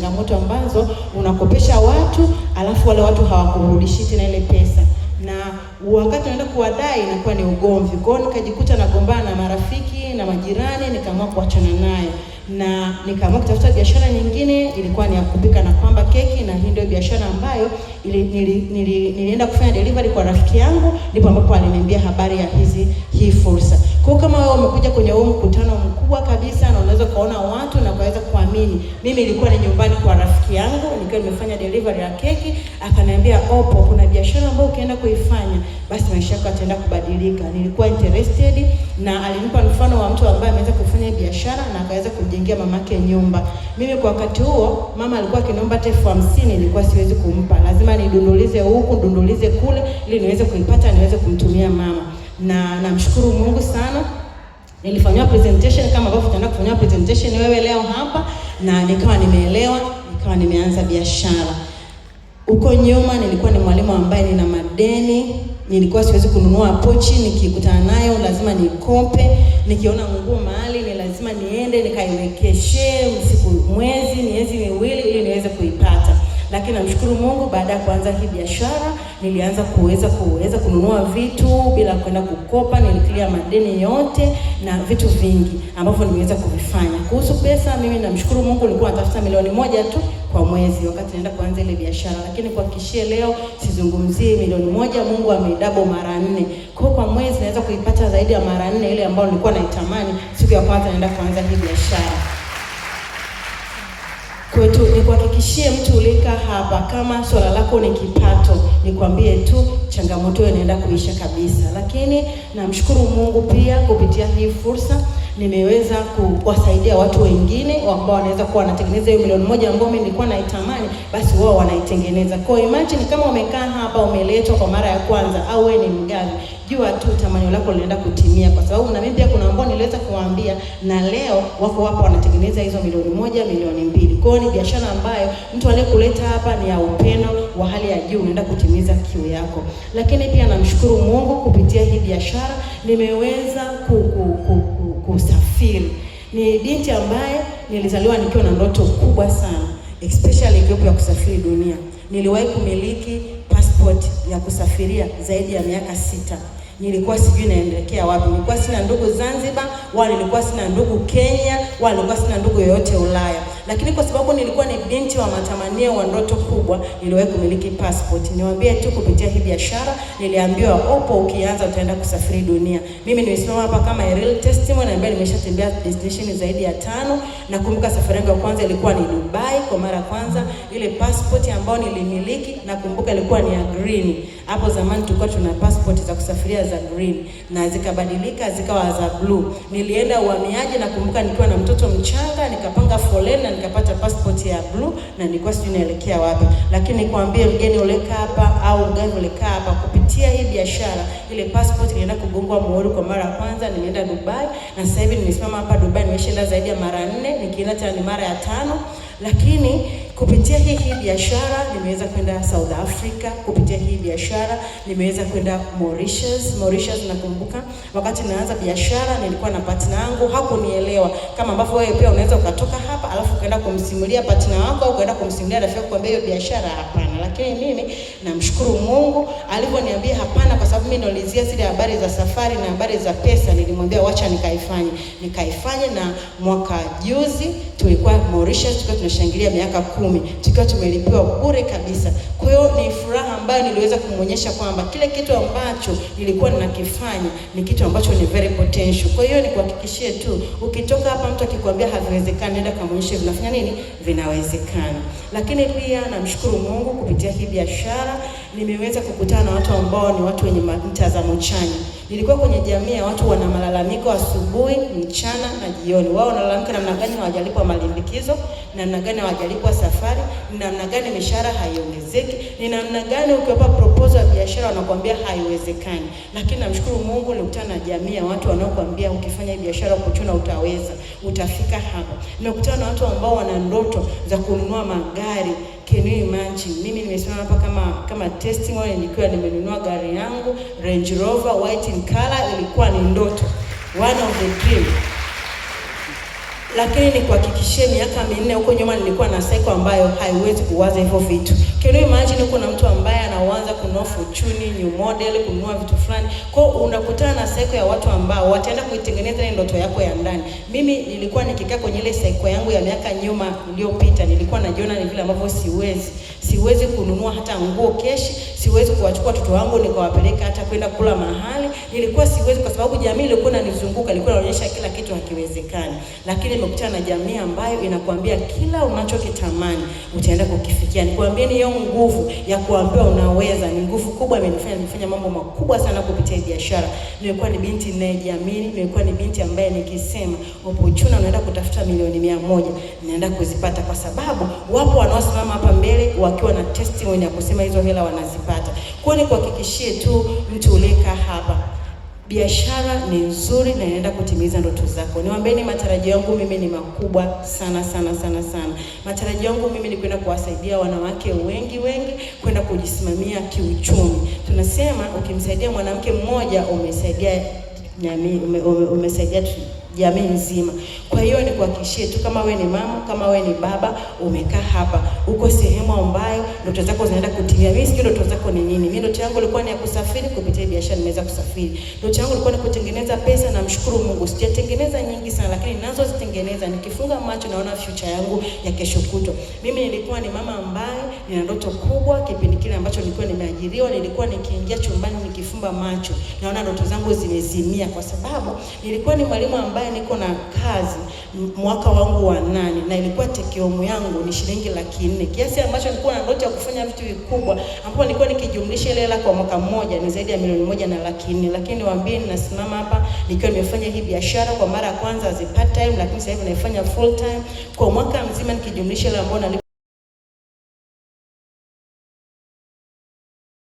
changamoto ambazo unakopesha watu alafu wale watu hawakurudishi tena ile pesa, na wakati unaenda kuwadai inakuwa ni ugomvi. Kwa hiyo nikajikuta nagombana na marafiki na majirani, nikaamua kuachana naye na nikaamua kutafuta biashara nyingine. Ilikuwa ni ya kupika na kwamba keki, na hii ndio biashara ambayo nilienda kufanya delivery kwa rafiki yangu, ndipo ambapo aliniambia habari ya hii fursa. Kwa kama wewe umekuja kwenye huu mkutano mkubwa kabisa na unaweza kuona watu na kuweza kuamini, mimi ilikuwa ni nyumbani kwa rafiki yangu, nikiwa nimefanya delivery ya keki, akaniambia Opo, kuna biashara ambayo ukienda kuifanya basi maisha yako yataenda kubadilika. Nilikuwa interested, na alinipa mfano wa mtu ambaye ameweza kufanya biashara na akaweza kumjengea mamake nyumba. Mimi kwa wakati huo mama alikuwa akiniomba 50,000, nilikuwa siwezi kumpa, lazima nidundulize huku dundulize kule ili niweze kuipata niweze kumtumia mama. Na namshukuru Mungu sana, nilifanywa presentation kama ambavyo tutaenda kufanywa presentation wewe leo hapa, na nikawa nimeelewa, nikawa nimeanza biashara. Huko nyuma nilikuwa ni mwalimu ambaye nina madeni, nilikuwa siwezi kununua pochi, nikikutana nayo lazima nikope, nikiona nguo mahali ni lazima niende nikaiwekeshe miezi miwili ili niweze kuipata. Lakini namshukuru Mungu, baada ya kuanza hii biashara nilianza kuweza kununua vitu bila kwenda kukopa. Niliclear madeni yote na vitu vingi ambavyo nimeweza kuvifanya. Kuhusu pesa, mimi namshukuru Mungu, nilikuwa natafuta 1,000,000 tu kwa mwezi wakati naenda kuanza ile biashara, lakini kuhakikishia leo sizungumzie 1,000,000, Mungu amedouble mara 4. Kwa mwezi naweza kuipata zaidi ya mara 4 ile ambayo nilikuwa naitamani siku ya kwanza naenda kuanza hii biashara. Kwetu ni kuhakikishie mtu ulika hapa, kama swala lako ni kipato, nikwambie tu changamoto inaenda kuisha kabisa. Lakini namshukuru Mungu pia kupitia hii fursa nimeweza kuwasaidia watu wengine ambao wanaweza kuwa wanatengeneza hiyo 1,000,000 ambayo mimi nilikuwa naitamani, basi wao wanaitengeneza. Kwa imagine kama umekaa hapa umeletwa kwa mara ya kwanza, au wewe ni mgani, jua tu tamanio lako linaenda kutimia, kwa sababu na mimi pia kuna ambao niliweza kuwaambia, na leo wako hapa wanatengeneza hizo 1,000,000, 2,000,000. Kwa hiyo ni biashara ambayo mtu aliyekuleta hapa ni ya upendo wa hali ya juu, unaenda kutimiza kiu yako. Lakini pia namshukuru Mungu kupitia hii biashara nimeweza kusafiri. Ni binti ambaye nilizaliwa nikiwa na ndoto kubwa sana, especially ikiwa ya kusafiri dunia. Niliwahi kumiliki passport ya kusafiria zaidi ya miaka 6. Nilikuwa sijui naendelea wapi. Nilikuwa sina ndugu Zanzibar, wala nilikuwa sina ndugu Kenya, wala nilikuwa sina ndugu yoyote Ulaya. Lakini kwa sababu nilikuwa ni binti wa matamanio wa ndoto kubwa, niliwahi kumiliki passport. Niwaambie tu kupitia hii biashara niliambiwa Opo, ukianza utaenda kusafiri dunia. Mimi nimesimama hapa kama a real testimony ambaye nimeshatembea destination zaidi ya 5. Nakumbuka safari yangu ya kwanza ilikuwa ni Dubai kwa mara ya kwanza. Ile passport ambayo nilimiliki nakumbuka ilikuwa ni ya green. Hapo zamani tulikuwa tuna passport za kusafiria za green na zikabadilika zikawa za blue. Nilienda uhamiaji nakumbuka nikiwa na mtoto mchanga, nikapanga foleni na nikapata passport ya blue, na nilikuwa sijui naelekea wapi. Lakini nikwambie mgeni uleka hapa au mgeni uleka hapa, kupitia hii biashara ile passport ilienda kugongwa muhuri kwa mara ya kwanza. Nimeenda Dubai na sasa hivi nimesimama hapa Dubai, nimeshaenda zaidi ya mara 4, nikienda tena ni mara ya 5. Lakini kupitia hii biashara nimeweza kwenda South Africa. Kupitia hii biashara nimeweza kwenda Mauritius. Nakumbuka wakati naanza biashara nilikuwa na partner yangu, hakunielewa kama ambavyo wewe pia unaweza ukatoka hapa alafu ukaenda kumsimulia partner wako au ukaenda kumsimulia rafiki yako kwamba hiyo biashara hapana. Lakini mimi namshukuru Mungu alivyoniambia hapana, kwa sababu mimi nilizia zile habari za safari na habari za pesa. Nilimwambia wacha nikaifanye, na mwaka juzi tulikuwa Mauritius, tulikuwa tunashangilia miaka 10 tukiwa tumelipiwa bure kabisa. Kwa hiyo ni furaha ambayo niliweza kumuonyesha kwamba kile kitu ambacho nilikuwa ninakifanya ni kitu ambacho ni very potential. Kwa hiyo nikuhakikishie tu, ukitoka hapa mtu akikwambia haviwezekani, nenda kamuonyeshe vinafanya nini, vinawezekana. Lakini pia namshukuru Mungu kupitia hii biashara nimeweza kukutana na watu ambao ni watu wenye mtazamo chanya. Nilikuwa kwenye jamii ya watu wana malalamiko asubuhi, mchana na jioni. Wao wanalalamika namna gani hawajalipwa malimbikizo, namna gani hawajalipwa safari, namna gani mishahara haiongezeki, ni namna gani ukiwapa proposal ya biashara wanakuambia haiwezekani. Lakini namshukuru Mungu nilikutana na jamii ya watu wanaokuambia ukifanya biashara kuchuna utaweza, utafika hapa. Nimekutana na watu ambao wana ndoto za kununua magari. Can you imagine? Mimi nimesimama hapa kama testimony nikiwa nimenunua gari yangu Range Rover white in color. Ilikuwa ni ndoto, one of the dream. Lakini nikuhakikishie miaka 4 huko nyuma nilikuwa na cycle ambayo haiwezi kuwaza hivyo vitu. Can you imagine kuna mtu ambaye anaanza kununua fortune, new model, kununua vitu fulani. Kwa unakutana na cycle ya watu ambao wataenda kuitengeneza ile ndoto yako ya ndani. Mimi nilikuwa nikikaa kwenye ile cycle yangu ya miaka nyuma iliyopita, nilikuwa najiona ni vile ambavyo siwezi kununua hata nguo keshi, siwezi kuwachukua watoto wangu nikawapeleka hata kwenda kula mahali. Nilikuwa siwezi kwa sababu jamii ilikuwa inanizunguka, ilikuwa inaonyesha kila kitu hakiwezekani. Lakini nimekutana na jamii ambayo inakuambia kila unachokitamani utaenda kukifikia. Nikwambie ni hiyo nguvu ya kuambiwa unaweza ni nguvu kubwa nimefanya mambo makubwa sana kupitia biashara. Nilikuwa ni binti ninayejiamini, nilikuwa ni binti ambaye nikisema opportunity unaenda kutafuta milioni 100 naenda kuzipata, kwa sababu wapo wanaosimama hapa mbele wakiwa na testimony ya kusema hizo hela wanazipata. Kwa hiyo nikuhakikishie tu mtu uleka hapa, biashara ni nzuri na inaenda kutimiza ndoto zako. Niwaambieni matarajio yangu mimi ni makubwa sana. Matarajio yangu mimi ni kwenda kuwasaidia wanawake wengi kwenda kujisimamia kiuchumi. Tunasema ukimsaidia mwanamke mmoja umesaidia jamii nzima. Kwa hiyo ni kuhakikishie tu, kama we ni mama, kama we ni baba, umekaa hapa, uko sehemu ambayo ndoto zako zinaenda kutimia. Mimi sikio ndoto zako ni nini? Mimi ndoto yangu ilikuwa ni ya kusafiri, kupitia biashara nimeweza kusafiri. Ndoto yangu ilikuwa ni kutengeneza pesa, na mshukuru Mungu sijatengeneza nyingi sana, lakini nazo zitengeneza. Nikifunga macho naona future yangu ya kesho kutwa. Mimi nilikuwa ni mama ambaye nina ndoto kubwa. Kipindi kile ambacho nilikuwa nimeajiriwa, nilikuwa nikiingia chumbani nikifumba macho naona ndoto zangu zimezimia, kwa sababu nilikuwa ni mwalimu ambaye niko na kazi mwaka wangu wa 8 na ilikuwa take home yangu ni shilingi 400,000, kiasi ambacho nilikuwa na ndoto ya kufanya vitu vikubwa, ambapo nilikuwa nikijumlisha ile hela kwa mwaka mmoja ni zaidi ya milioni 1,400,000. Lakini niwaambie, ninasimama hapa nikiwa nimefanya hii biashara kwa mara ya kwanza as part time, lakini sasa hivi naifanya full time. Kwa mwaka mzima nikijumlisha ile ambayo